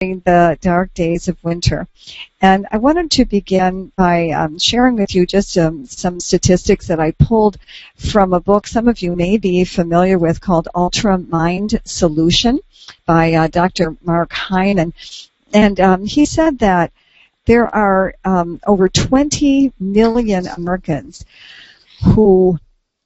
the dark days of winter. And I wanted to begin by sharing with you just some statistics that I pulled from a book some of you may be familiar with called Ultra Mind Solution by Dr. Mark Hyman. And he said that there are over 20 million Americans who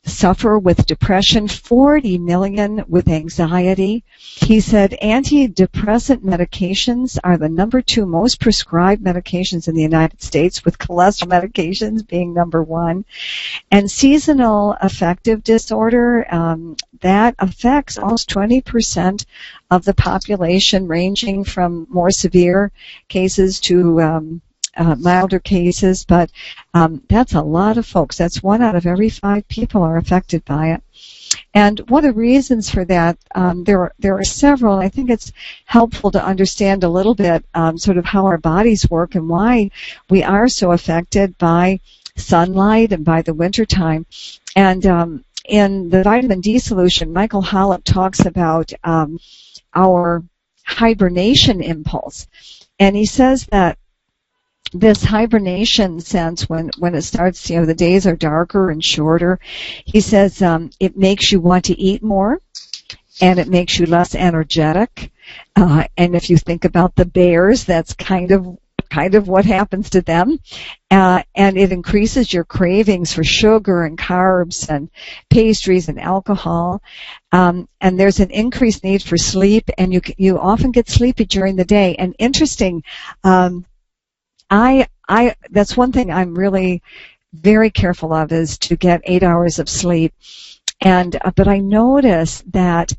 suffer with depression, 40 million with anxiety. He said antidepressant medications are the number 2 most prescribed medications in the United States, with cholesterol medications being number 1. And seasonal affective disorder, that affects almost 20% of the population, ranging from more severe cases to milder cases, but that's a lot of folks. That's 1 out of every 5 people are affected by it. And one of the reasons for that, there are several. I think it's helpful to understand a little bit sort of how our bodies work and why we are so affected by sunlight and by the wintertime. And in the vitamin D solution, Michael Hollop talks about our hibernation impulse. And he says that this hibernation sense, when it starts, the days are darker and shorter, he says it makes you want to eat more, and it makes you less energetic. And if you think about the bears, that's kind of what happens to them. And it increases your cravings for sugar and carbs and pastries and alcohol. And there's an increased need for sleep, and you often get sleepy during the day. And interesting, that's one thing I'm really very careful of, is to get 8 hours of sleep. But I notice that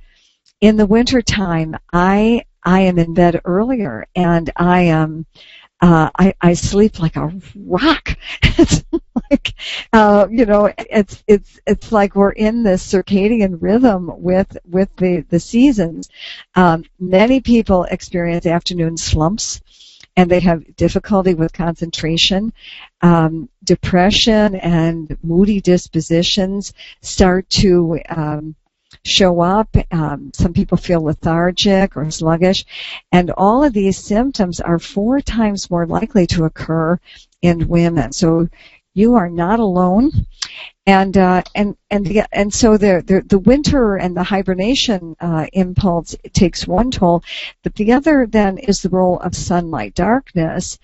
in the wintertime, I am in bed earlier, and I sleep like a rock. It's like, it's like we're in this circadian rhythm with the seasons. Many people experience afternoon slumps, and they have difficulty with concentration. Depression and moody dispositions start to show up. Some people feel lethargic or sluggish, and all of these symptoms are 4 times more likely to occur in women. So you are not alone. And so the winter and the hibernation impulse takes one toll, but the other then is the role of sunlight. Darkness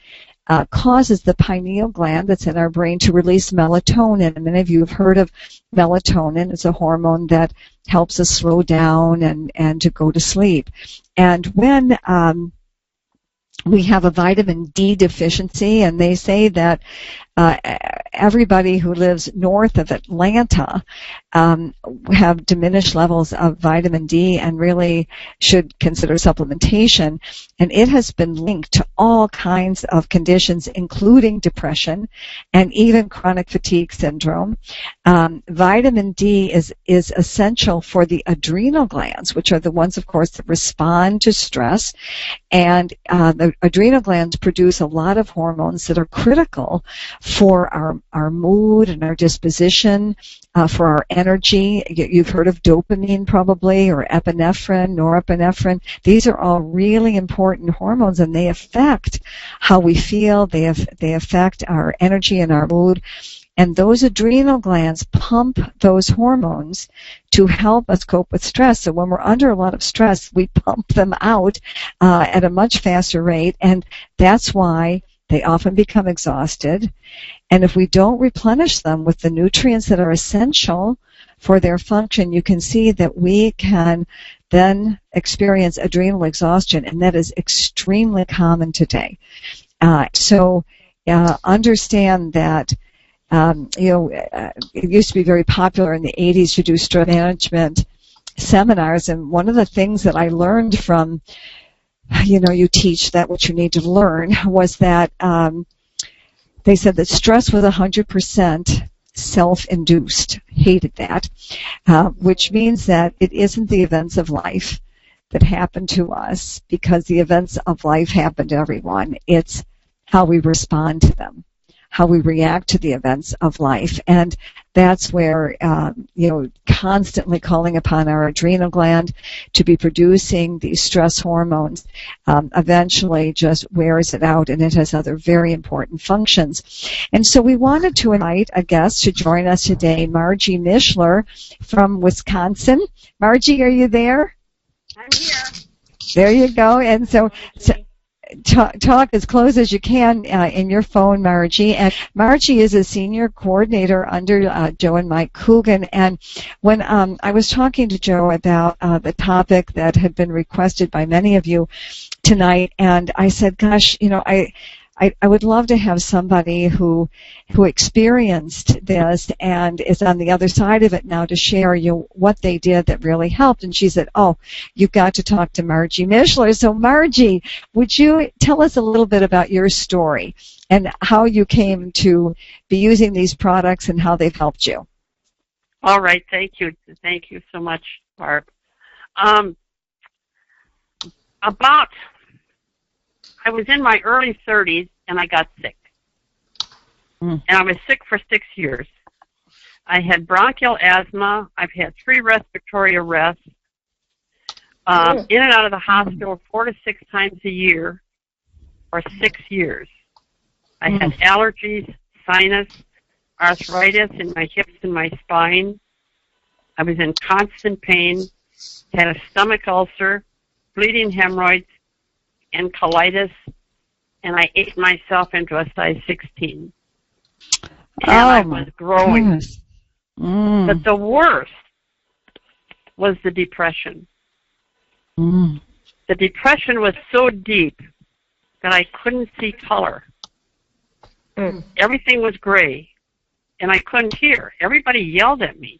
causes the pineal gland that's in our brain to release melatonin. And many of you have heard of melatonin. It's a hormone that helps us slow down and to go to sleep. And when we have a vitamin D deficiency, and they say that everybody who lives north of Atlanta have diminished levels of vitamin D and really should consider supplementation. And it has been linked to all kinds of conditions, including depression and even chronic fatigue syndrome. Vitamin D is essential for the adrenal glands, which are the ones, of course, that respond to stress. And the adrenal glands produce a lot of hormones that are critical for our mood and our disposition, for our energy. You've heard of dopamine probably, or epinephrine, norepinephrine. These are all really important hormones, and they affect how we feel. They affect our energy and our mood. And those adrenal glands pump those hormones to help us cope with stress. So when we're under a lot of stress, we pump them out at a much faster rate, and that's why they often become exhausted. And if we don't replenish them with the nutrients that are essential for their function, you can see that we can then experience adrenal exhaustion, and that is extremely common today. So understand that it used to be very popular in the 80s to do stress management seminars, and one of the things that I learned from, you teach that what you need to learn, was that they said that stress was 100% self-induced. Hated that, which means that it isn't the events of life that happen to us, because the events of life happen to everyone. It's how we respond to them, how we react to the events of life. And that's where, constantly calling upon our adrenal gland to be producing these stress hormones eventually just wears it out, and it has other very important functions. And so we wanted to invite a guest to join us today, Margie Mishler from Wisconsin. Margie, are you there? I'm here. There you go. And so talk as close as you can in your phone, Margie. And Margie is a senior coordinator under Joe and Mike Coogan. And when I was talking to Joe about the topic that had been requested by many of you tonight, and I said, gosh, I would love to have somebody who experienced this and is on the other side of it now to share what they did that really helped. And she said, oh, you've got to talk to Margie Mishler. So Margie, would you tell us a little bit about your story and how you came to be using these products and how they've helped you? All right. Thank you. Thank you so much, Barb. I was in my early 30s, and I got sick. And I was sick for 6 years. I had bronchial asthma. I've had 3 respiratory arrests. In and out of the hospital 4 to 6 times a year for 6 years. I had allergies, sinus, arthritis in my hips and my spine. I was in constant pain, had a stomach ulcer, bleeding hemorrhoids, and colitis, and I ate myself into a size 16. And I was growing. But the worst was the depression. The depression was so deep that I couldn't see color. Everything was gray, and I couldn't hear. Everybody yelled at me.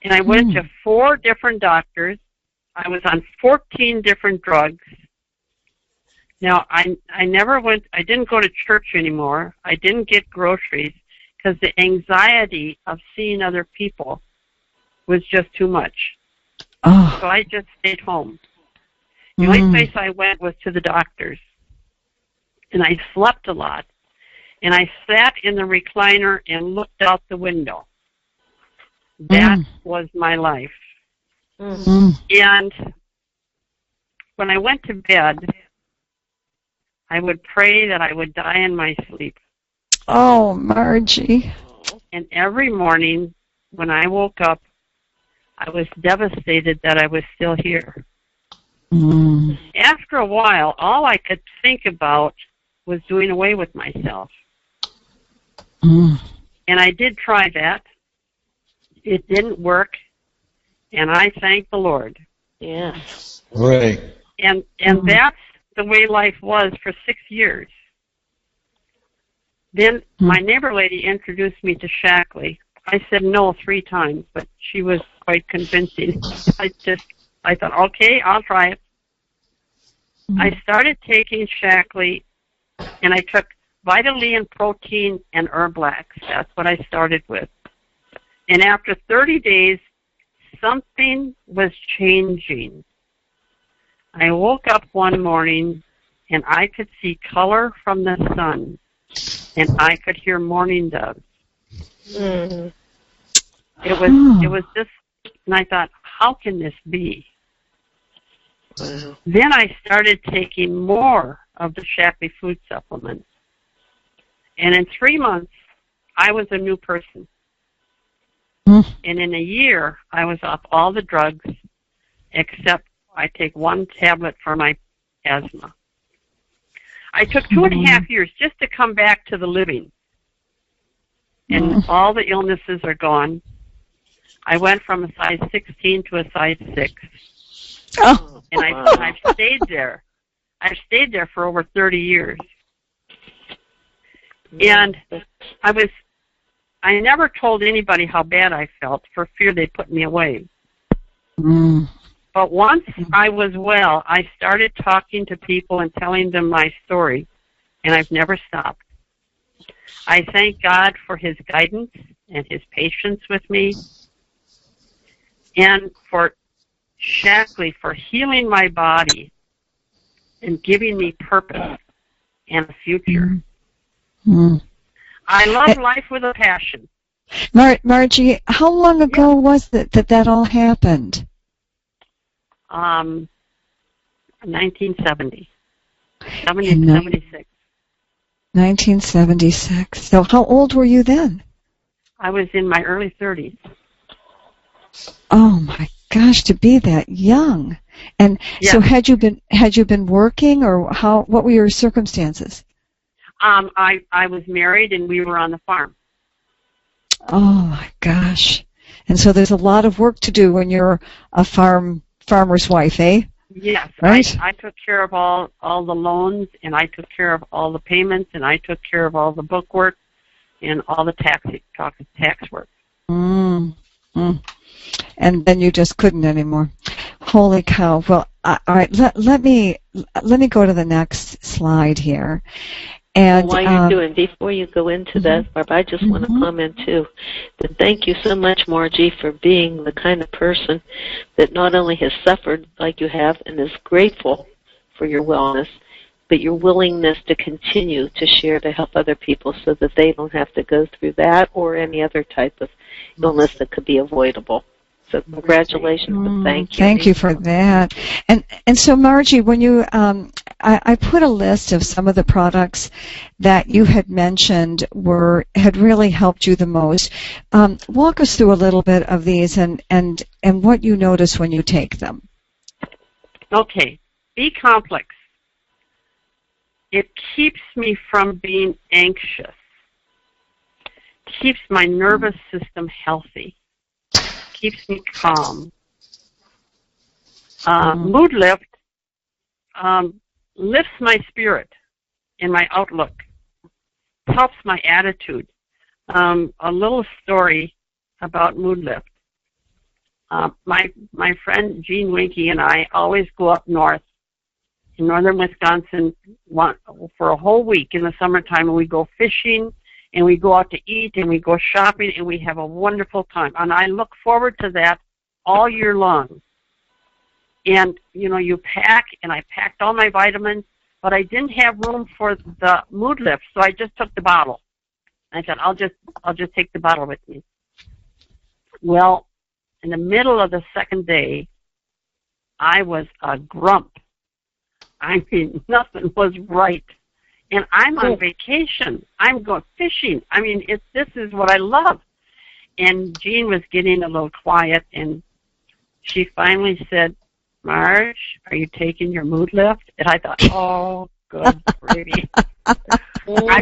And I went to 4 different doctors. I was on 14 different drugs. Now, I didn't go to church anymore. I didn't get groceries because the anxiety of seeing other people was just too much. So I just stayed home. The only place I went was to the doctors. And I slept a lot. And I sat in the recliner and looked out the window. That was my life. And when I went to bed, I would pray that I would die in my sleep. Oh, Margie. And every morning when I woke up, I was devastated that I was still here. After a while, all I could think about was doing away with myself. And I did try that. It didn't work, and I thank the Lord. Yeah. Right. And that's the way life was for 6 years. Then my neighbor lady introduced me to Shackley. I said no 3 times, but she was quite convincing. I thought, okay, I'll try it. I started taking Shackley, and I took Vitaline Protein and Herblax. That's what I started with. And after 30 days, something was changing. I woke up one morning, and I could see color from the sun, and I could hear mourning doves. It was just, and I thought, how can this be? Then I started taking more of the Shackley food supplements. And in 3 months, I was a new person. And in a year, I was off all the drugs, except I take 1 tablet for my asthma. I took 2.5 years just to come back to the living. And all the illnesses are gone. I went from a size 16 to a size 6. And I've stayed there. I've stayed there for over 30 years. And I never told anybody how bad I felt for fear they'd put me away. But once I was well, I started talking to people and telling them my story, and I've never stopped. I thank God for His guidance and His patience with me, and for Shackley for healing my body and giving me purpose and a future. Mm. I love life with a passion. Margie, how long ago was it that all happened? 1970. 76. 1976. So how old were you then? I was in my early 30s. Oh my gosh, to be that young. And so had you been working, or what were your circumstances? I was married and we were on the farm. Oh my gosh. And so there's a lot of work to do when you're a farmer's wife, eh? Yes. Right? I took care of all the loans, and I took care of all the payments, and I took care of all the book work and all the tax work. Mm. And then you just couldn't anymore. Holy cow. Well, all right, let me go to the next slide here. And while you're doing, before you go into that, Barb, I just want to comment too. That thank you so much, Margie, for being the kind of person that not only has suffered like you have and is grateful for your wellness, but your willingness to continue to share to help other people so that they don't have to go through that or any other type of illness that could be avoidable. So congratulations and thank you. Thank you for that. And so, Margie, when you I put a list of some of the products that you had mentioned had really helped you the most. Walk us through a little bit of these and what you notice when you take them. Okay. B-complex. It keeps me from being anxious. Keeps my nervous system healthy. Keeps me calm. Mood lift lifts my spirit and my outlook. Helps my attitude. A little story about mood lift. My friend Jean Winky and I always go up north in northern Wisconsin for a whole week in the summertime, and we go fishing, and we go out to eat, and we go shopping, and we have a wonderful time. And I look forward to that all year long. And, you pack, and I packed all my vitamins, but I didn't have room for the mood lift, so I just took the bottle. I said, I'll just take the bottle with me. Well, in the middle of the second day, I was a grump. I mean, nothing was right. And I'm on vacation. I'm going fishing. I mean, this is what I love. And Jean was getting a little quiet, and she finally said, Marge, are you taking your mood lift? And I thought, oh, good gravy. I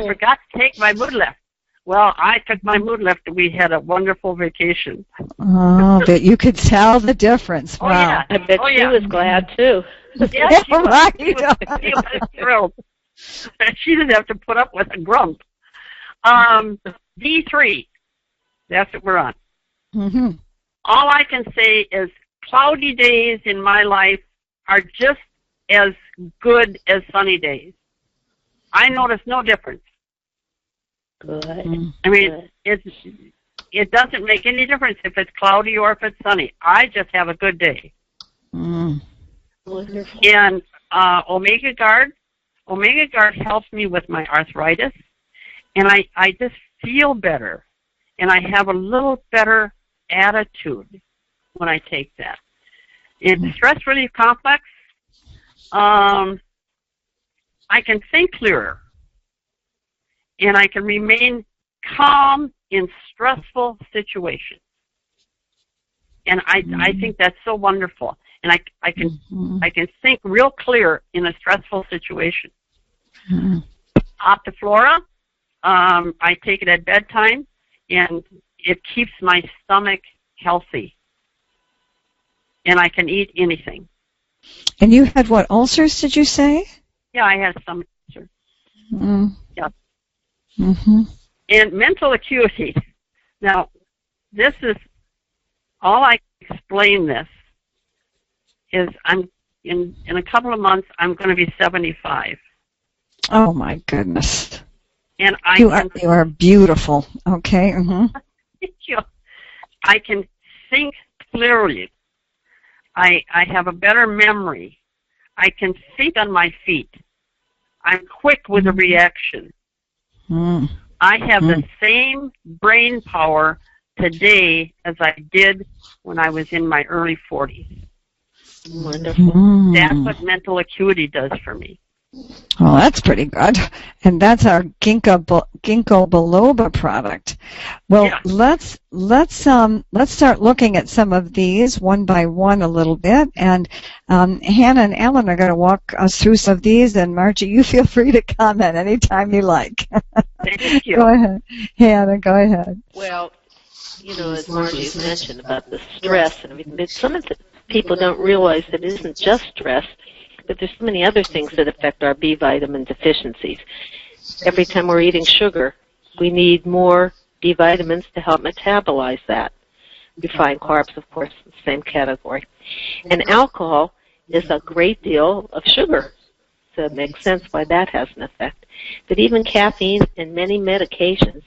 forgot to take my mood lift. Well, I took my mood lift, and we had a wonderful vacation. Oh, but you could tell the difference. Wow. Oh, yeah. I bet she was glad, too. Yeah, she was. Right. She was thrilled. She didn't have to put up with a grump. D3. That's what we're on. Mm-hmm. All I can say is cloudy days in my life are just as good as sunny days. I notice no difference. Good. I mean, it doesn't make any difference if it's cloudy or if it's sunny. I just have a good day. Wonderful. And Omega Guard helps me with my arthritis, and I just feel better, and I have a little better attitude when I take that. It's Stress Relief Complex. I can think clearer, and I can remain calm in stressful situations. And I think that's so wonderful. And I can think real clear in a stressful situation. Optiflora, I take it at bedtime, and it keeps my stomach healthy. And I can eat anything. And you had what, ulcers, did you say? Yeah, I had stomach ulcers. Yeah. Mm-hmm. And mental acuity. Now, this is all I can explain this is I'm in a couple of months I'm going to be 75. Oh my goodness! And you are beautiful. Okay. Mm-hmm. I can think clearly. I have a better memory. I can think on my feet. I'm quick with a reaction. I have the same brain power today as I did when I was in my early 40s. Wonderful. That's what mental acuity does for me. Well, that's pretty good. And that's our ginkgo biloba product. Well, Yeah. let's start looking at some of these one by one a little bit. And Hannah and Ellen are going to walk us through some of these. And Margie, you feel free to comment anytime you like. Thank you. Go ahead, Hannah. Go ahead. Well, as Margie's mentioned about the stress and everything, but some of the people don't realize that it isn't just stress, but there's so many other things that affect our B vitamin deficiencies. Every time we're eating sugar, we need more B vitamins to help metabolize that. Refined carbs, of course, the same category. And alcohol is a great deal of sugar, so it makes sense why that has an effect. But even caffeine and many medications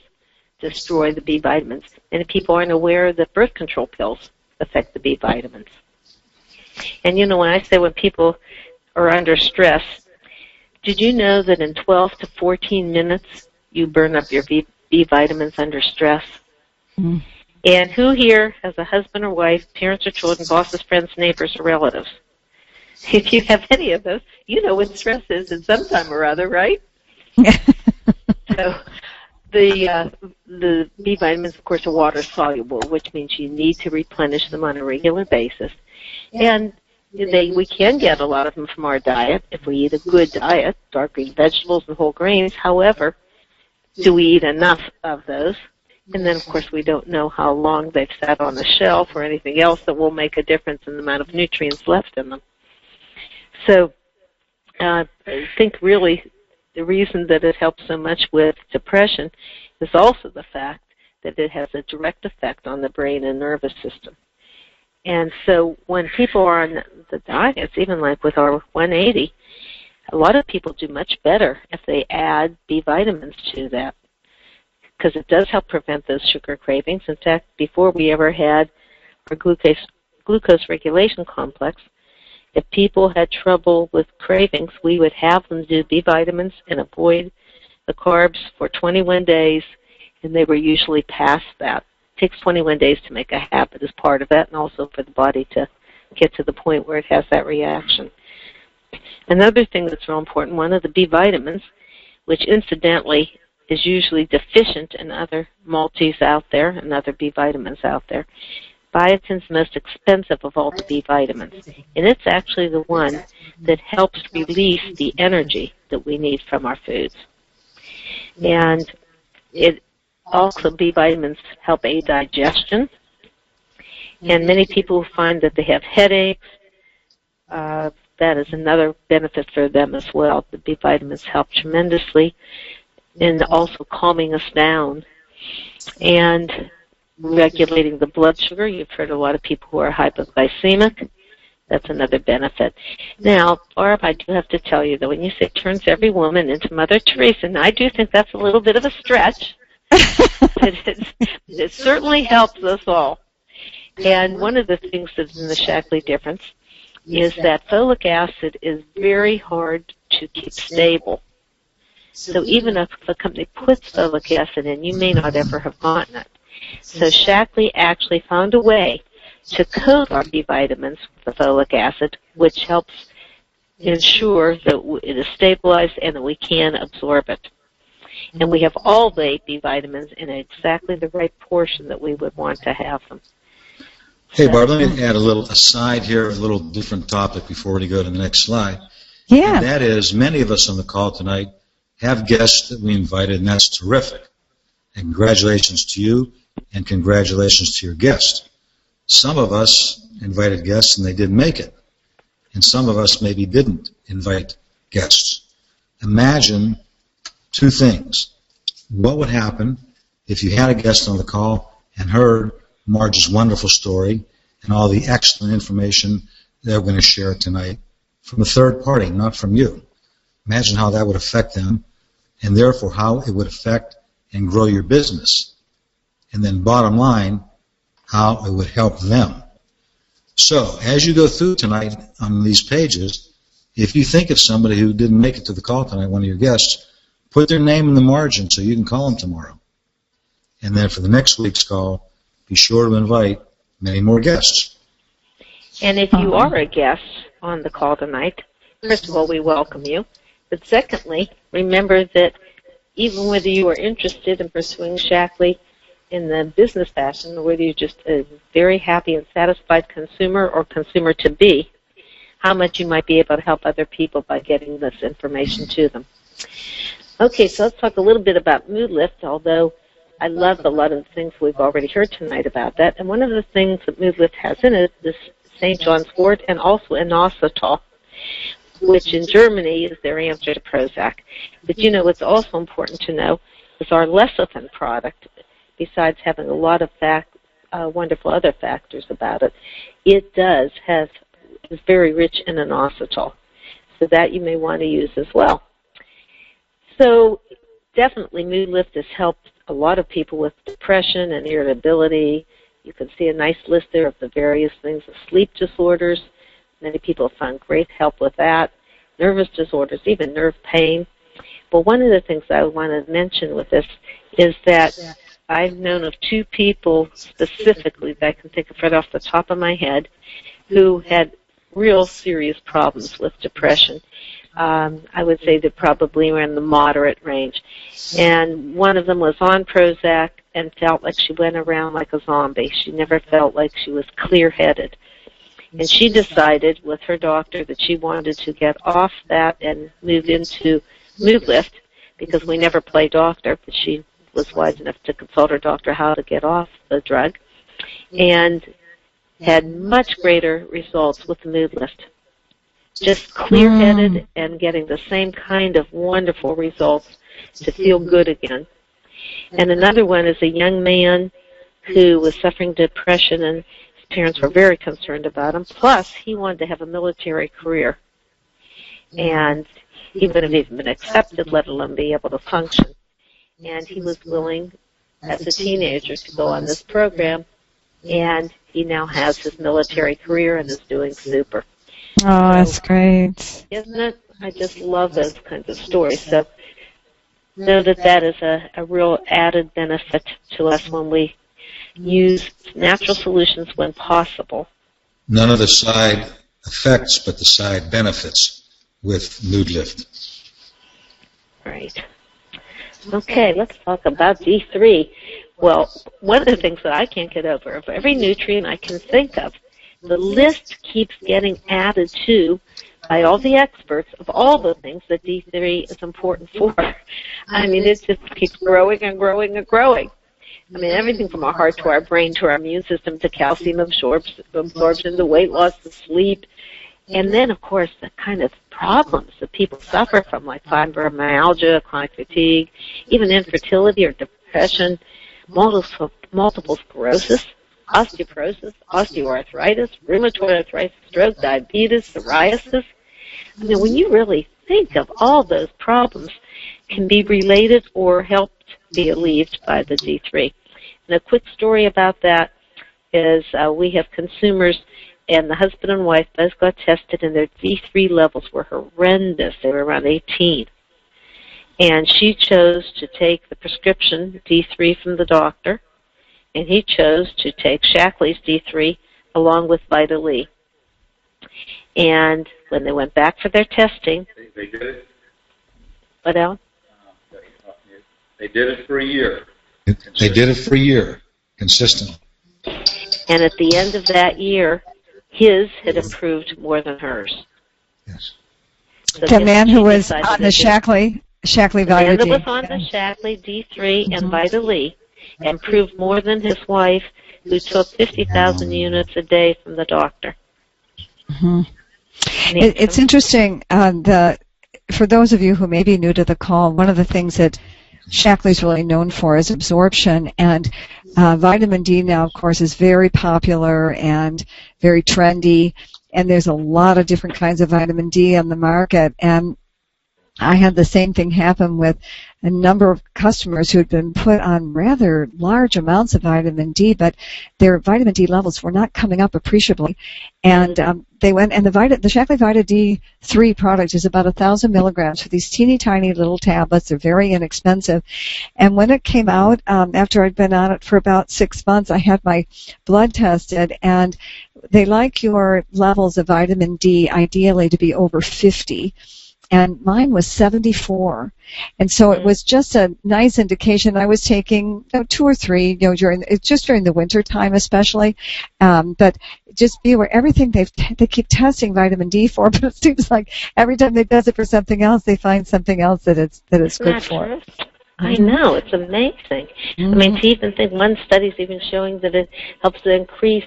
destroy the B vitamins. Many people aren't aware that birth control pills affect the B vitamins. And when I say when people are under stress, did you know that in 12 to 14 minutes you burn up your B vitamins under stress? And who here has a husband or wife, parents or children, bosses, friends, neighbors, or relatives? If you have any of those, you know what stress is at some time or other, right? So the B vitamins, of course, are water soluble, which means you need to replenish them on a regular basis. And we can get a lot of them from our diet if we eat a good diet, dark green vegetables and whole grains. However, do we eat enough of those? And then, of course, we don't know how long they've sat on the shelf or anything else that will make a difference in the amount of nutrients left in them. So I think really the reason that it helps so much with depression is also the fact that it has a direct effect on the brain and nervous system. And so when people are on the diets, even like with our 180, a lot of people do much better if they add B vitamins to that, because it does help prevent those sugar cravings. In fact, before we ever had our glucose regulation complex, if people had trouble with cravings, we would have them do B vitamins and avoid the carbs for 21 days, and they were usually past that. It takes 21 days to make a habit as part of that, and also for the body to get to the point where it has that reaction. Another thing that's real important, one of the B vitamins, which incidentally is usually deficient in other multis out there and other B vitamins out there, biotin's the most expensive of all the B vitamins, and it's actually the one that helps release the energy that we need from our foods. And it also, B vitamins help aid digestion, and many people find that they have headaches. That is another benefit for them as well. The B vitamins help tremendously in also calming us down and regulating the blood sugar. You've heard a lot of people who are hypoglycemic. That's another benefit. Now, Barb, I do have to tell you that when you say turns every woman into Mother Teresa, and I do think that's a little bit of a stretch, it certainly helps us all. And one of the things that's in the Shaklee difference is that folic acid is very hard to keep stable. So even if a company puts folic acid in, you may not ever have gotten it. So Shaklee actually found a way to coat our B vitamins with the folic acid, which helps ensure that it is stabilized and that we can absorb it. And we have all the B vitamins in exactly the right portion that we would want to have them. Hey, Barb, let me add a little aside here, a little different topic before we go to the next slide. Yeah. And that is, many of us on the call tonight have guests that we invited, and that's terrific. And congratulations to you, and congratulations to your guest. Some of us invited guests, and they didn't make it. And some of us maybe didn't invite guests. Imagine two things. What would happen if you had a guest on the call and heard Marge's wonderful story and all the excellent information they're going to share tonight from a third party, not from you? Imagine how that would affect them, and therefore how it would affect and grow your business. And then bottom line, how it would help them. So as you go through tonight on these pages, if you think of somebody who didn't make it to the call tonight, one of your guests, put their name in the margin so you can call them tomorrow. And then for the next week's call, be sure to invite many more guests. And if you are a guest on the call tonight, first of all, we welcome you. But secondly, remember that even whether you are interested in pursuing Shaklee in the business fashion, or whether you're just a very happy and satisfied consumer or consumer-to-be, how much you might be able to help other people by getting this information to them. Okay, so let's talk a little bit about Mood Lift, although I love a lot of the things we've already heard tonight about that. And one of the things that Mood Lift has in it is St. John's wort and also inositol, which in Germany is their answer to Prozac. But you know what's also important to know is our lecithin product, besides having a lot of wonderful other factors about it, it is very rich in inositol. So that you may want to use as well. So definitely Mood Lift has helped a lot of people with depression and irritability. You can see a nice list there of the various things, the sleep disorders. Many people have found great help with that. Nervous disorders, even nerve pain. But one of the things I want to mention with this is that I've known of 2 people specifically that I can think of right off the top of my head who had real serious problems with depression. I would say they probably were in the moderate range. And one of them was on Prozac and felt like she went around like a zombie. She never felt like she was clear-headed. And she decided with her doctor that she wanted to get off that and move into Mood Lift, because we never play doctor, but she was wise enough to consult her doctor how to get off the drug, and had much greater results with the Mood Lift. Just clear-headed and getting the same kind of wonderful results to feel good again. And another one is a young man who was suffering depression, and his parents were very concerned about him. Plus, he wanted to have a military career. And he would have even been accepted, let alone be able to function. And he was willing, as a teenager, to go on this program. And he now has his military career and is doing super. Oh, that's great. Isn't it? I just love those kinds of stories. So know that is a real added benefit to us when we use natural solutions when possible. None of the side effects, but the side benefits with Mood Lift. Right. Okay, let's talk about D3. Well, one of the things that I can't get over, of every nutrient I can think of, the list keeps getting added to by all the experts of all the things that D3 is important for. I mean, it just keeps growing and growing and growing. I mean, everything from our heart to our brain to our immune system to calcium absorption to weight loss to sleep. And then, of course, the kind of problems that people suffer from, like fibromyalgia, chronic fatigue, even infertility or depression, multiple sclerosis, osteoporosis, osteoarthritis, rheumatoid arthritis, stroke, diabetes, psoriasis. I mean, when you really think of all those problems can be related or helped be alleviated by the D3. And a quick story about that is we have consumers, and the husband and wife both got tested, and their D3 levels were horrendous. They were around 18. And she chose to take the prescription D3 from the doctor, and he chose to take Shaklee's D3 along with Vital E. And when they went back for their testing... They did it? What else? They did it for a year. They did it for a year, consistently. And at the end of that year, his had improved more than hers. Yes. So The man who was on the Shaklee Vital man that D. was on the Shaklee D3 and Vital E improved more than his wife, who took 50,000 units a day from the doctor. Mm-hmm. It's interesting. For those of you who may be new to the call, one of the things that Shaklee is really known for is absorption, and vitamin D now, of course, is very popular and very trendy, and there's a lot of different kinds of vitamin D on the market, and I had the same thing happen with a number of customers who had been put on rather large amounts of vitamin D, but their vitamin D levels were not coming up appreciably. And they went, and the Shaklee Vita D3 product is about 1,000 milligrams for these teeny tiny little tablets. They're very inexpensive. And when it came out, after I'd been on it for about 6 months, I had my blood tested, and they like your levels of vitamin D ideally to be over 50. And mine was 74. And so it was just a nice indication. I was taking 2 or 3, during the winter time especially. But just be aware, everything they keep testing vitamin D for, but it seems like every time they test it for something else, they find something else that it's good for. True? I know, it's amazing. I mean, to even think one study's even showing that it helps to increase,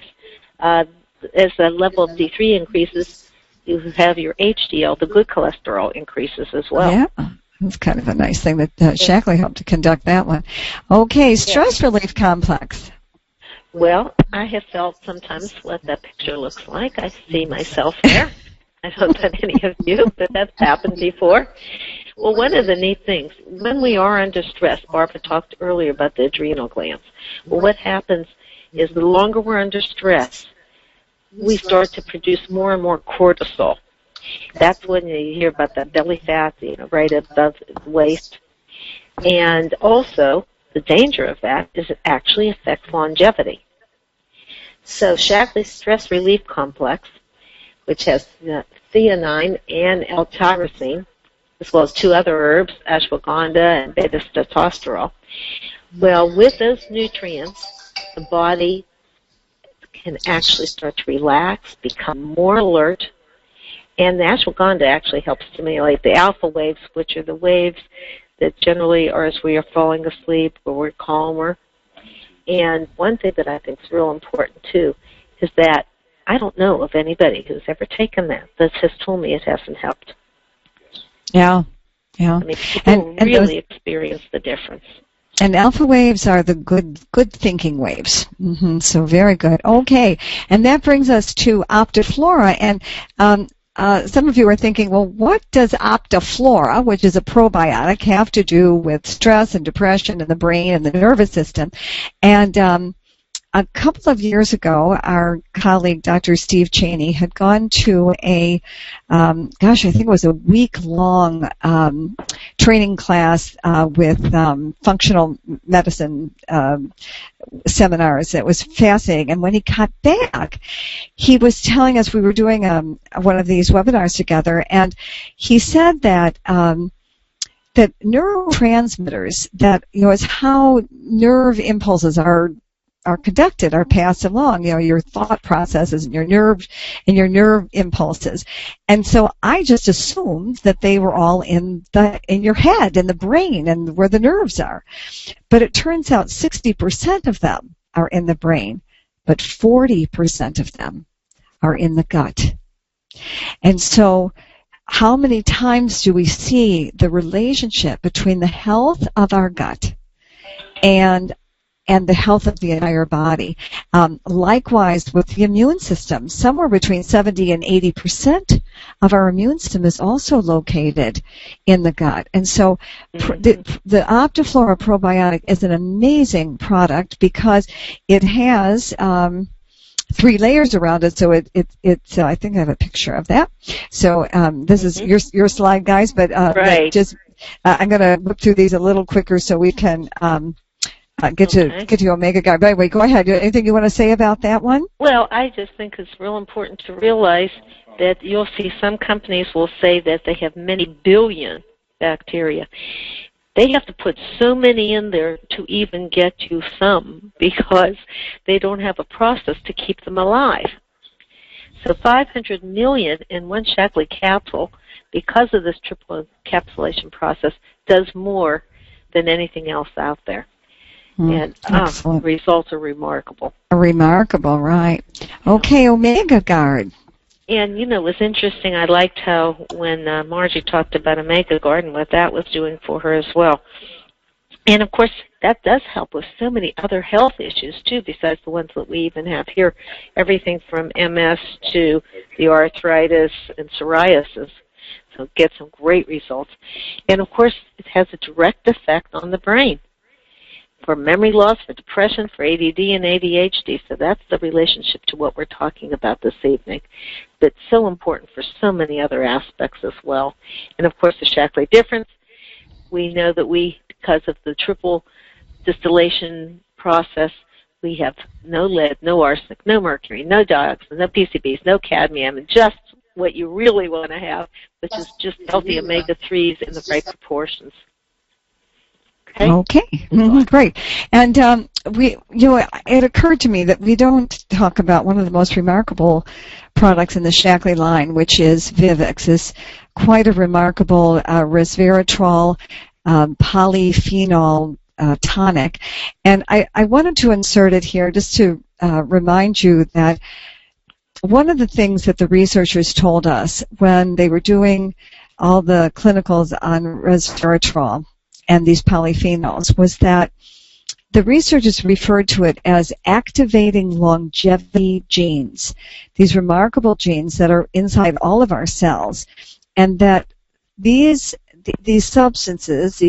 as the level of D3 increases, you have your HDL, the good cholesterol, increases as well. Yeah, that's kind of a nice thing that Shaklee helped to conduct that one. Okay, stress relief complex. Well, I have felt sometimes what that picture looks like. I see myself there. I don't know about any of you, but that's happened before. Well, one of the neat things, when we are under stress, Barbara talked earlier about the adrenal glands. Well, what happens is the longer we're under stress, we start to produce more and more cortisol. That's when you hear about that belly fat, right above the waist. And also, the danger of that is it actually affects longevity. So Shaklee's Stress Relief Complex, which has theanine and L-tyrosine, as well as 2 other herbs, ashwagandha and beta-sitosterol. Well, with those nutrients, the body can actually start to relax, become more alert, and the ashwagandha actually helps stimulate the alpha waves, which are the waves that generally are as we are falling asleep or we're calmer. And one thing that I think is real important, too, is that I don't know of anybody who's ever taken that has told me it hasn't helped. Yeah. I mean, people really experience the difference. And alpha waves are the good thinking waves. So very good. Okay, and that brings us to Optiflora. And some of you are thinking, well, what does Optiflora, which is a probiotic, have to do with stress and depression and the brain and the nervous system? And a couple of years ago, our colleague, Dr. Steve Cheney, had gone to I think it was a week-long training class with functional medicine seminars. It was fascinating. And when he got back, he was telling us, we were doing one of these webinars together, and he said that that neurotransmitters, that is how nerve impulses are conducted, are passed along, your thought processes and your nerve impulses. And so I just assumed that they were all in your head, in the brain, and where the nerves are. But it turns out 60% of them are in the brain, but 40% of them are in the gut. And so how many times do we see the relationship between the health of our gut and the health of the entire body? Likewise, with the immune system, somewhere between 70 and 80% of our immune system is also located in the gut. And so the Optiflora probiotic is an amazing product because it has 3 layers around it. So it's I think I have a picture of that. So this is your slide, guys, but right. I'm going to whip through these a little quicker so we can get to Omega Guard. By the way, go ahead. Anything you want to say about that one? Well, I just think it's real important to realize that you'll see some companies will say that they have many billion bacteria. They have to put so many in there to even get you some because they don't have a process to keep them alive. So 500 million in one Shaklee capsule, because of this triple encapsulation process, does more than anything else out there. And results are remarkable. Remarkable, right. Okay, Omega Guard. And, it was interesting. I liked how when Margie talked about Omega Guard and what that was doing for her as well. And, of course, that does help with so many other health issues, too, besides the ones that we even have here. Everything from MS to the arthritis and psoriasis. So get some great results. And, of course, it has a direct effect on the brain for memory loss, for depression, for ADD and ADHD. So that's the relationship to what we're talking about this evening. That's so important for so many other aspects as well. And, of course, the Shackley difference. We know that because of the triple distillation process, we have no lead, no arsenic, no mercury, no dioxin, no PCBs, no cadmium, and just what you really want to have, which is just healthy omega-3s in the right proportions. Okay. Great. And it occurred to me that we don't talk about one of the most remarkable products in the Shackley line, which is Vivix. It's quite a remarkable resveratrol polyphenol tonic. And I wanted to insert it here just to remind you that one of the things that the researchers told us when they were doing all the clinicals on resveratrol and these polyphenols was that the researchers referred to it as activating longevity genes, these remarkable genes that are inside all of our cells, and that these substances,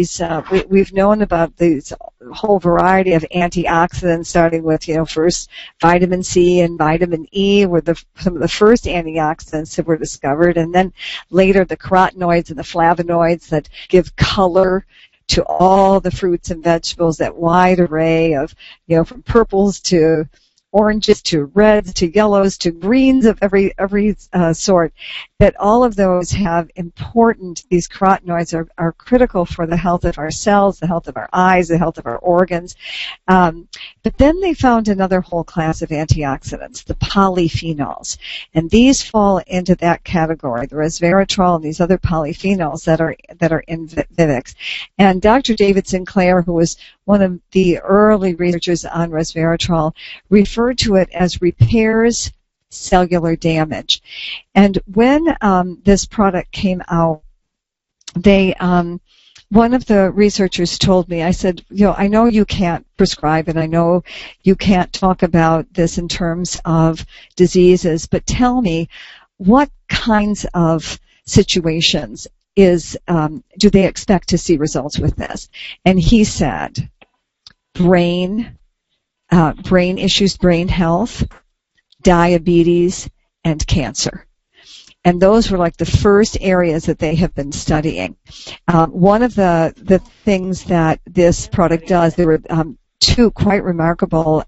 we've known about these whole variety of antioxidants, starting with first vitamin C and vitamin E were some of the first antioxidants that were discovered, and then later the carotenoids and the flavonoids that give color to all the fruits and vegetables, that wide array of from purples to oranges to reds to yellows to greens of every sort, that all of those have these carotenoids are critical for the health of our cells, the health of our eyes, the health of our organs. But then they found another whole class of antioxidants, the polyphenols. And these fall into that category, the resveratrol and these other polyphenols that are in Vivix. And Dr. David Sinclair, who was one of the early researchers on resveratrol, referred to it as repairs cellular damage. And when this product came out, one of the researchers told me, I said, I know you can't prescribe it, I know you can't talk about this in terms of diseases, but tell me, what kinds of situations do they expect to see results with this? And he said, brain issues, brain health, diabetes, and cancer. And those were like the first areas that they have been studying. One of the things that this product does, there were two quite remarkable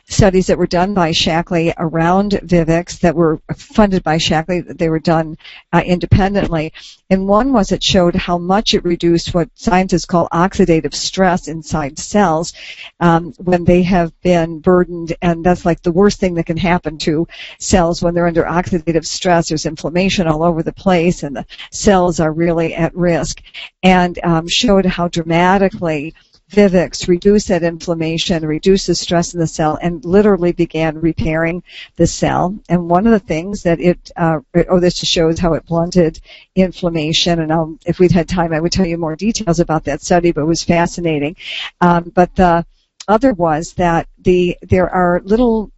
studies that were done by Shackley around Vivix that were funded by Shackley. They were done independently. And one was it showed how much it reduced what scientists call oxidative stress inside cells when they have been burdened. And that's like the worst thing that can happen to cells when they're under oxidative stress. There's inflammation all over the place and the cells are really at risk. And showed how dramatically Vivix reduced that inflammation, reduced the stress in the cell, and literally began repairing the cell. And one of the things that this just shows how it blunted inflammation. And if we'd had time, I would tell you more details about that study, but it was fascinating. But the other was that there are little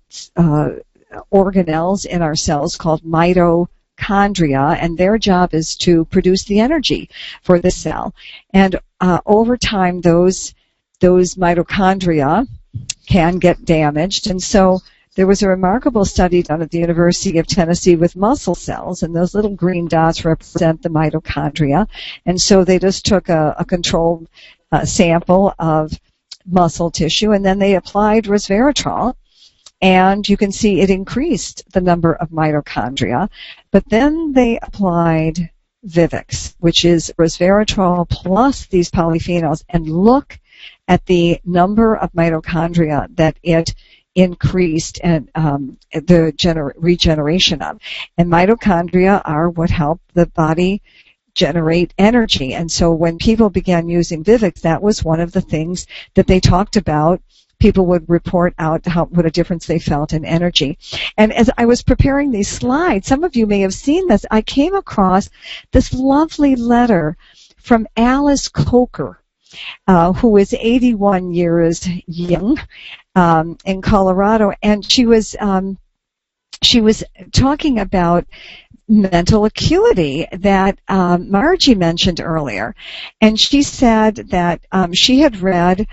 organelles in our cells called mitochondria, and their job is to produce the energy for the cell. And over time, those mitochondria can get damaged. And so there was a remarkable study done at the University of Tennessee with muscle cells, and those little green dots represent the mitochondria. And so they just took a controlled sample of muscle tissue, and then they applied resveratrol. And you can see it increased the number of mitochondria. But then they applied Vivix, which is resveratrol plus these polyphenols, and look at the number of mitochondria that it increased and the regeneration of. And mitochondria are what help the body generate energy. And so when people began using Vivix, that was one of the things that they talked about. People would report out what a difference they felt in energy. And as I was preparing these slides, some of you may have seen this, I came across this lovely letter from Alice Coker, who is 81 years young, in Colorado, and she was she was talking about mental acuity that Margie mentioned earlier. And she said that she had read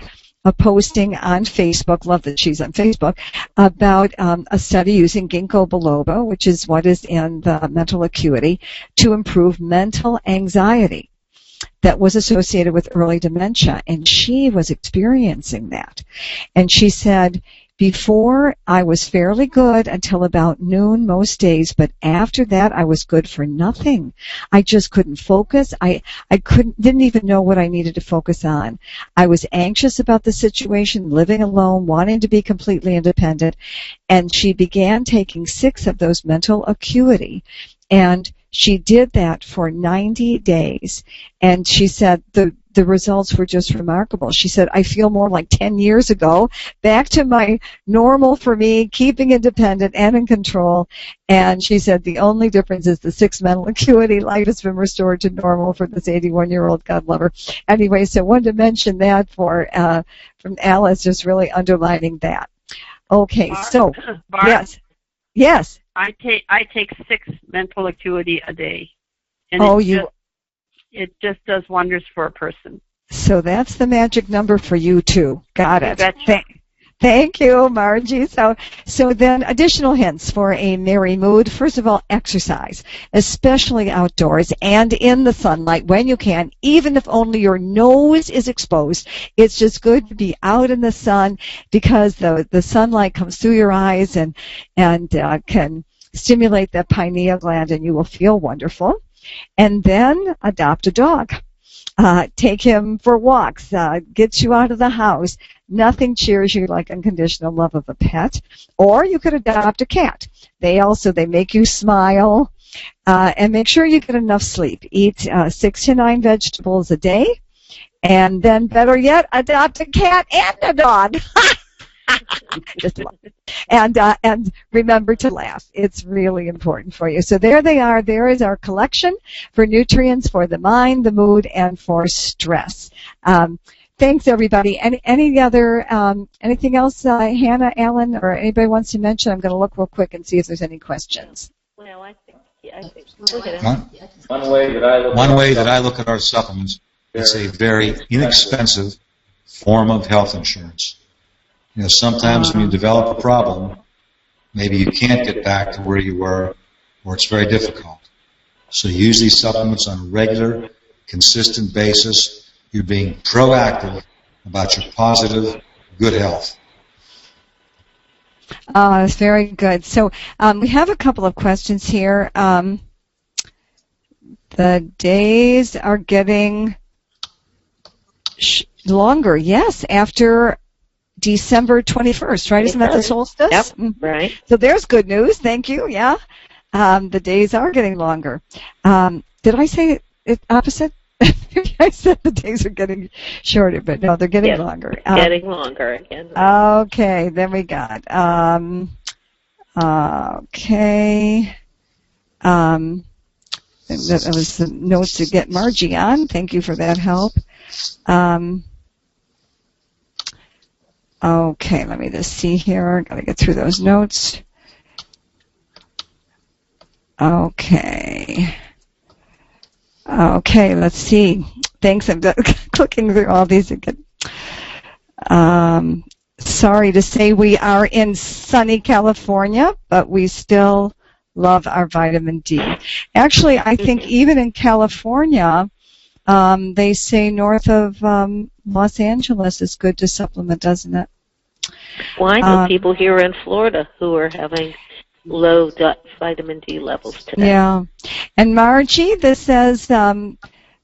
a posting on Facebook, love that she's on Facebook, about a study using ginkgo biloba, which is what is in the mental acuity, to improve mental anxiety that was associated with early dementia. And she was experiencing that. And she said, before, I was fairly good until about noon most days, but after that, I was good for nothing. I just couldn't focus. I didn't even know what I needed to focus on. I was anxious about the situation, living alone, wanting to be completely independent, and she began taking 6 of those mental acuity, and she did that for 90 days, and she said the results were just remarkable. She said, I feel more like 10 years ago, back to my normal for me, keeping independent and in control. And she said, the only difference is the 6 mental acuity. Life has been restored to normal for this 81-year-old. God love her. Anyway, so wanted to mention that from Alice, just really underlining that. Okay, so, Barb, yes. I take 6 mental acuity a day. And it just does wonders for a person. So that's the magic number for you too. Got it. Thank you, Margie. So then additional hints for a merry mood. First of all, exercise, especially outdoors and in the sunlight when you can, even if only your nose is exposed. It's just good to be out in the sun because the sunlight comes through your eyes and can stimulate the pineal gland, and you will feel wonderful. And then adopt a dog. Take him for walks. Get you out of the house. Nothing cheers you like unconditional love of a pet. Or you could adopt a cat. They make you smile. And make sure you get enough sleep. Eat 6 to 9 vegetables a day. And then, better yet, adopt a cat and a dog. Just love it. And remember to laugh. It's really important for you. So there they are. There is our collection for nutrients for the mind, the mood, and for stress. Thanks, everybody. Any other anything else, Hannah, Alan, or anybody wants to mention? I'm going to look real quick and see if there's any questions. Well, I think go ahead. One way that I look at our supplements, it's a very inexpensive form of health insurance. Sometimes when you develop a problem, maybe you can't get back to where you were, or it's very difficult. So you use these supplements on a regular, consistent basis. You're being proactive about your positive, good health. That's very good. So we have a couple of questions here. The days are getting longer. Yes, after December 21st, right? Isn't that the solstice? Yep, right. So there's good news. Thank you. Yeah. The days are getting longer. Did I say it opposite? I said the days are getting shorter, but no, they're getting longer. Getting longer again. Right. Okay, then we got, okay. That was the notes to get Margie on. Thank you for that help. Okay, let me just see here. Got to get through those notes. Okay. Okay, let's see. Thanks. I'm clicking through all these again. Sorry to say we are in sunny California, but we still love our vitamin D. Actually, I think even in California, they say north of Los Angeles is good to supplement, doesn't it? Well, I know people here in Florida who are having low vitamin D levels today. Yeah. And Margie, this says,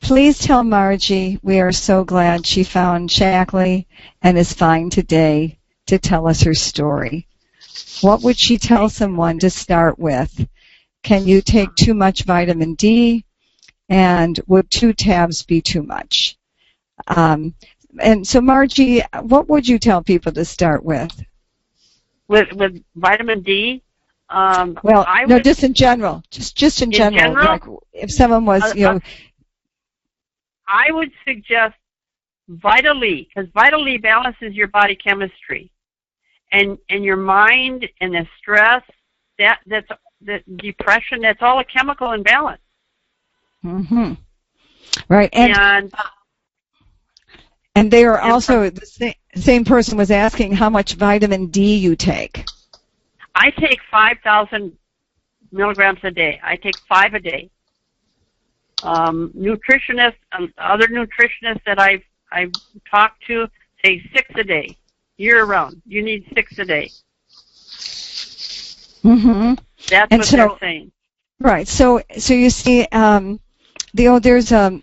please tell Margie we are so glad she found Shackley and is fine today to tell us her story. What would she tell someone to start with? Can you take too much vitamin D? And would 2 tabs be too much? And so, Margie, what would you tell people to start with? With vitamin D? Just in general. Just in general. Like if someone was, I would suggest Vital-E, because Vital-E balances your body chemistry. And your mind and the stress that's the depression. That's all a chemical imbalance. Mm-hmm. Right. And they are also, the same person was asking how much vitamin D you take. I take 5,000 milligrams a day. I take 5 a day. Nutritionists, other nutritionists that I've talked to say 6 a day, year round. You need 6 a day. Mm-hmm. That's what they're saying. Right. So you see, there's a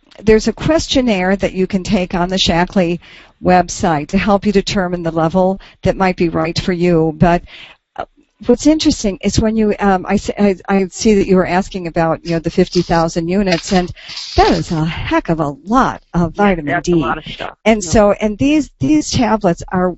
questionnaire that you can take on the Shaklee website to help you determine the level that might be right for you. But what's interesting is when you, I see that you were asking about, the 50,000 units, and that is a heck of a lot of vitamin D. That's a lot of stuff. And so, and these tablets are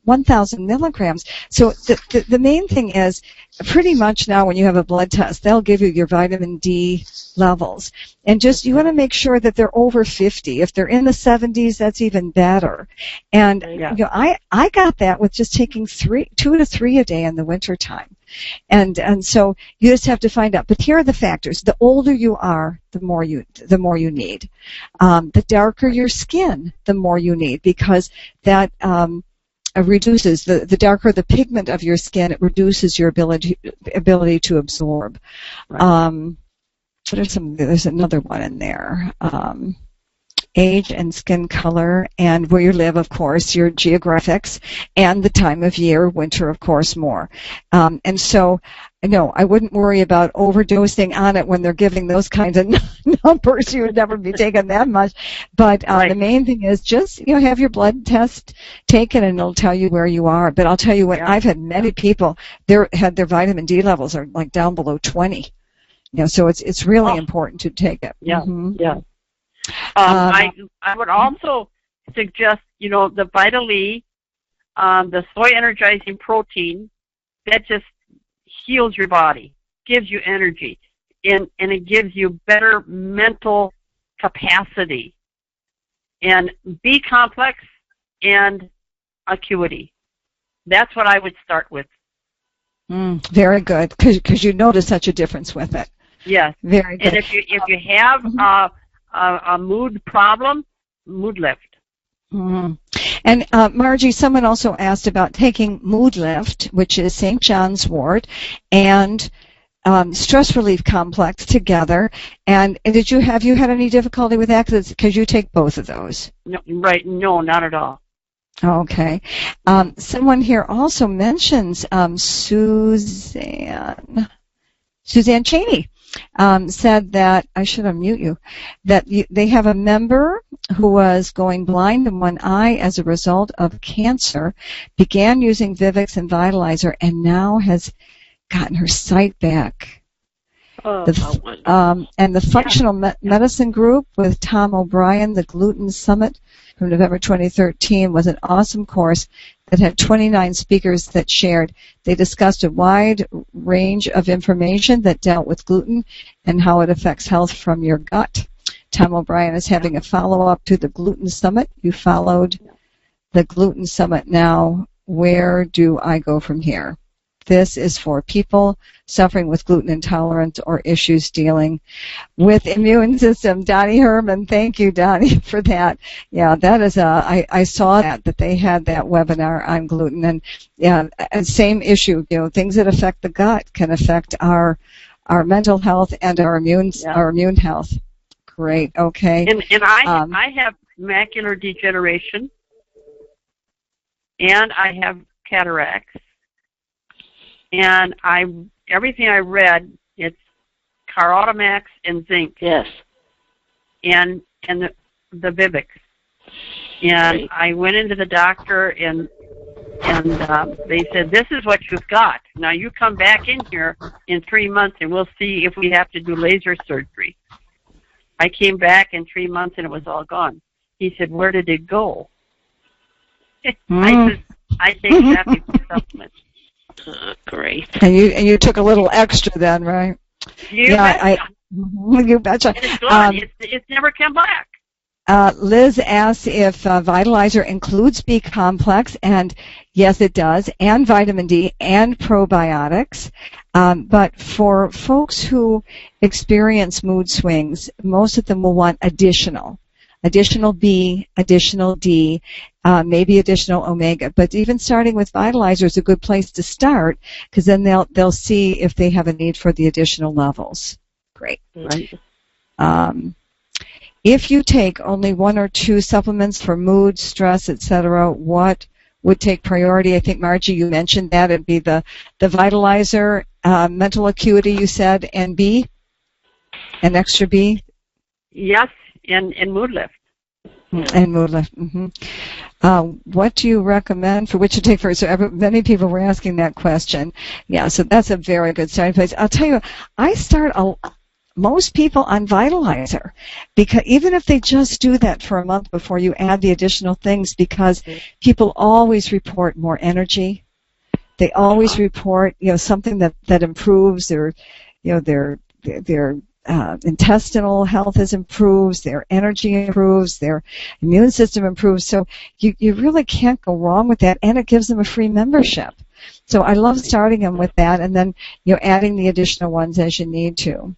1,000 milligrams. So the main thing is, pretty much now when you have a blood test, they'll give you your vitamin D levels. And just, you want to make sure that they're over 50. If they're in the 70s, that's even better. And, I got that with just taking 2 to 3 a day in the wintertime. And so you just have to find out. But here are the factors. The older you are, the more you need. The darker your skin, the more you need, because that, reduces the darker the pigment of your skin, it reduces your ability to absorb. Right. There's another one in there. Age and skin color, and where you live, of course, your geographics, and the time of year, winter, of course, more. And so, no, I wouldn't worry about overdosing on it when they're giving those kinds of numbers. You would never be taking that much. But the main thing is just, have your blood test taken, and it'll tell you where you are. But I'll tell you what, I've had many people, had their vitamin D levels are like down below 20. So it's really important to take it. Yeah, mm-hmm. Yeah. I would also suggest, the Vital E, the soy energizing protein, that just heals your body, gives you energy, and it gives you better mental capacity, and B complex and acuity. That's what I would start with. Very good, because you notice such a difference with it. Yes. Very good. And if you have a mood problem, mood lift. Mm-hmm. And Margie, someone also asked about taking Mood Lift, which is St. John's wort, and stress relief complex together. And have you had any difficulty with that? Because you take both of those. No, right? No, not at all. Okay. Someone here also mentions Suzanne Cheney. Said that, I should unmute you, that they have a member who was going blind in one eye as a result of cancer, began using Vivix and Vitalizer, and now has gotten her sight back. And the Functional Medicine Group with Tom O'Brien, the Gluten Summit from November 2013, was an awesome course that had 29 speakers that shared. They discussed a wide range of information that dealt with gluten and how it affects health from your gut. Tom O'Brien is having a follow-up to the Gluten Summit. You followed the Gluten Summit now. Where do I go from here? This is for people suffering with gluten intolerance or issues dealing with immune system. Donnie Herman, thank you, Donnie, for that. Yeah, that is I saw that they had that webinar on gluten, and same issue. Things that affect the gut can affect our mental health and our immune health. Great. Okay. And I have macular degeneration, and I have cataracts. And everything I read, it's Carotamax and zinc. Yes. And the Vivix. And I went into the doctor, and they said, this is what you've got. Now you come back in here in 3 months, and we'll see if we have to do laser surgery. I came back in 3 months, and it was all gone. He said, where did it go? I said, I take happy supplements. Great. And you took a little extra then, right? You betcha. You betcha. And it's gone. It's never come back. Liz asks if Vitalizer includes B complex, and yes, it does, and vitamin D and probiotics. But for folks who experience mood swings, most of them will want additional B, additional D, maybe additional omega. But even starting with Vitalizer is a good place to start, because then they'll see if they have a need for the additional levels. Great. Right. If you take only 1 or 2 supplements for mood, stress, etc., what would take priority? I think, Margie, you mentioned that. It'd be the Vitalizer, mental acuity, you said, and B, and extra B? Yes, and mood lift. And mood lift. Mm-hmm. What do you recommend for which to take first? So many people were asking that question. Yeah, so that's a very good starting place. I'll tell you, I start most people on Vitalizer, because even if they just do that for a month before you add the additional things, because people always report more energy. They always report, something that improves their intestinal health improves, their energy improves, their immune system improves. So you really can't go wrong with that, and it gives them a free membership. So I love starting them with that, and then adding the additional ones as you need to.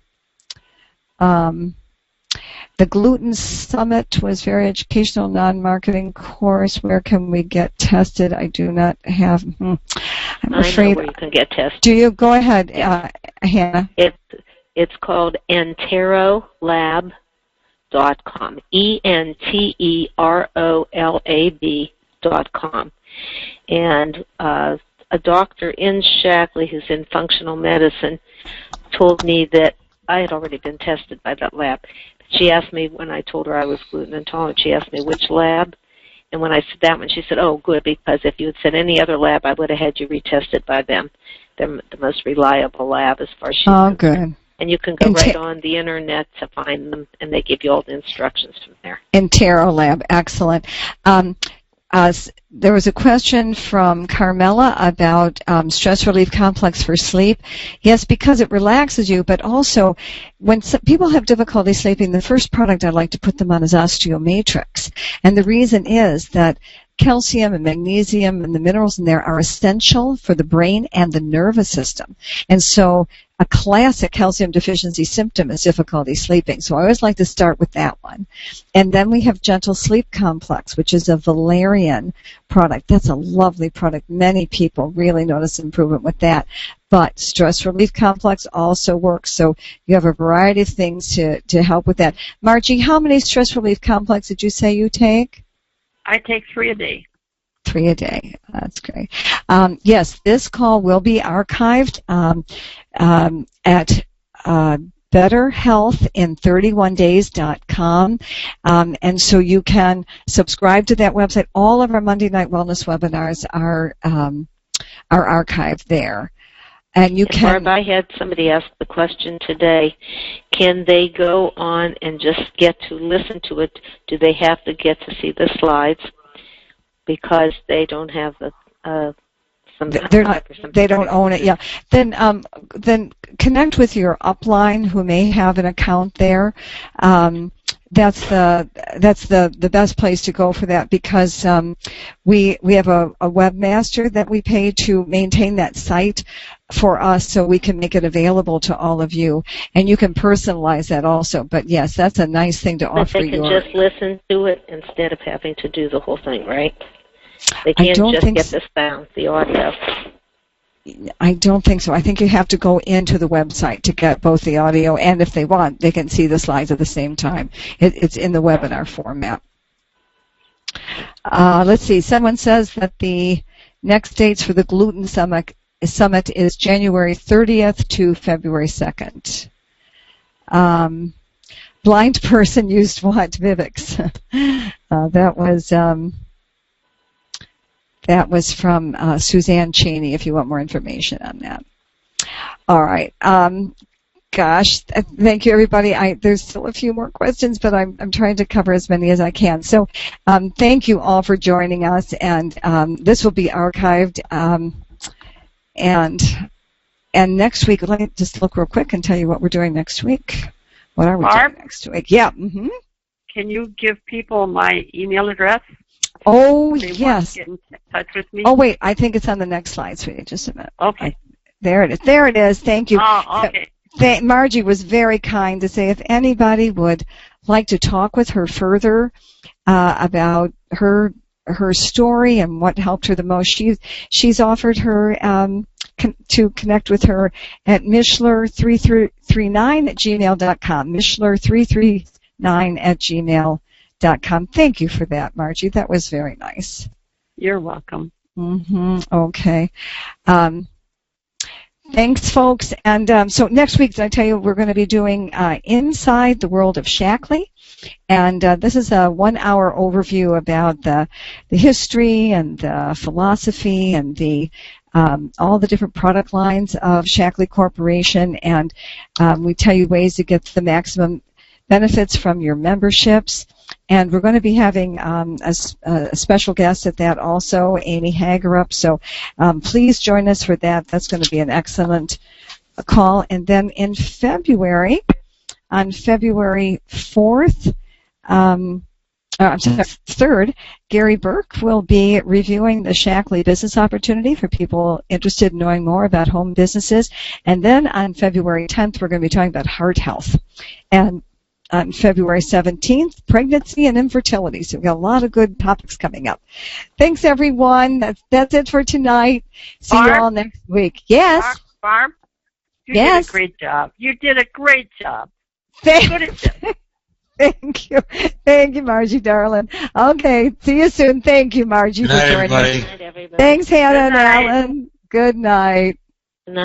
The Gluten Summit was very educational, non-marketing course. Where can we get tested? I do not have. I'm afraid. I know where you can get tested. Do you? Go ahead, Hannah. It's called enterolab.com. ENTEROLAB.com. And a doctor in Shackley who's in functional medicine told me that I had already been tested by that lab. She asked me, when I told her I was gluten intolerant, she asked me which lab. And when I said that one, she said, oh, good, because if you had said any other lab, I would have had you retested by them. They're the most reliable lab as far as she's concerned. Good. And you can go right on the Internet to find them, and they give you all the instructions from there. Enterolab, excellent. There was a question from Carmela about stress relief complex for sleep. Yes, because it relaxes you, but also when people have difficulty sleeping, the first product I like to put them on is Osteomatrix. And the reason is that calcium and magnesium and the minerals in there are essential for the brain and the nervous system. And so a classic calcium deficiency symptom is difficulty sleeping. So I always like to start with that one. And then we have Gentle Sleep Complex, which is a valerian product. That's a lovely product. Many people really notice improvement with that. But Stress Relief Complex also works. So you have a variety of things to help with that. Margie, how many Stress Relief Complex did you say you take? I take 3 a day. 3 a day. That's great. Yes, this call will be archived at betterhealthin31days.com. And so you can subscribe to that website. All of our Monday Night Wellness webinars are archived there. And you can. Barb, I had somebody ask the question today, can they go on and just get to listen to it? Do they have to get to see the slides? Because they don't have they don't own it. Yeah. Then connect with your upline who may have an account there. That's the best place to go for that, because we have a webmaster that we pay to maintain that site for us, so we can make it available to all of you, and you can personalize that also. But yes, that's a nice thing to offer. But they can just listen to it instead of having to do the whole thing, right? They can't just get the sound, the audio. I don't think so. I think you have to go into the website to get both the audio, and if they want, they can see the slides at the same time. It's in the webinar format. Let's see. Someone says that the next dates for the Gluten Summit is January 30th to February 2nd. Blind person used what? Vivix. That was from Suzanne Cheney, if you want more information on that. All right. Gosh, thank you, everybody. There's still a few more questions, but I'm trying to cover as many as I can. So thank you all for joining us, and this will be archived. And next week, let me just look real quick and tell you what we're doing next week. What are we doing next week? Yeah. Mm-hmm. can you give people my email address? Oh, They want yes. to get in touch with me. Oh, wait, I think it's on the next slide, sweetie. Just a minute. Okay. There it is. There it is. Thank you. Oh, okay. Margie was very kind to say if anybody would like to talk with her further about her story and what helped her the most, she's offered her to connect with her at mishler339@gmail.com. mishler339@gmail.com. Thank you for that, Margie. That was very nice. You're welcome. Okay. Thanks, folks. And so next week, I tell you, we're going to be doing Inside the World of Shaklee. And this is a 1-hour overview about the history and the philosophy and all the different product lines of Shaklee Corporation. And we tell you ways to get the maximum benefits from your memberships. And we're going to be having a special guest at that also, Amy Hagerup. So please join us for that. That's going to be an excellent call. And then in February, on February 4th, I'm sorry, 3rd, Gary Burke will be reviewing the Shaklee business opportunity for people interested in knowing more about home businesses. And then on February 10th, we're going to be talking about heart health. And on February 17th, pregnancy and infertility. So we've got a lot of good topics coming up. Thanks, everyone. That's it for tonight. See you all next week. Yes? Barb, you did a great job. You did a great job. Thank you. Thank you, Margie, darling. Okay, see you soon. Thank you, Margie, Good night, for joining us. everybody. Thanks, Hannah and Alan. Good night.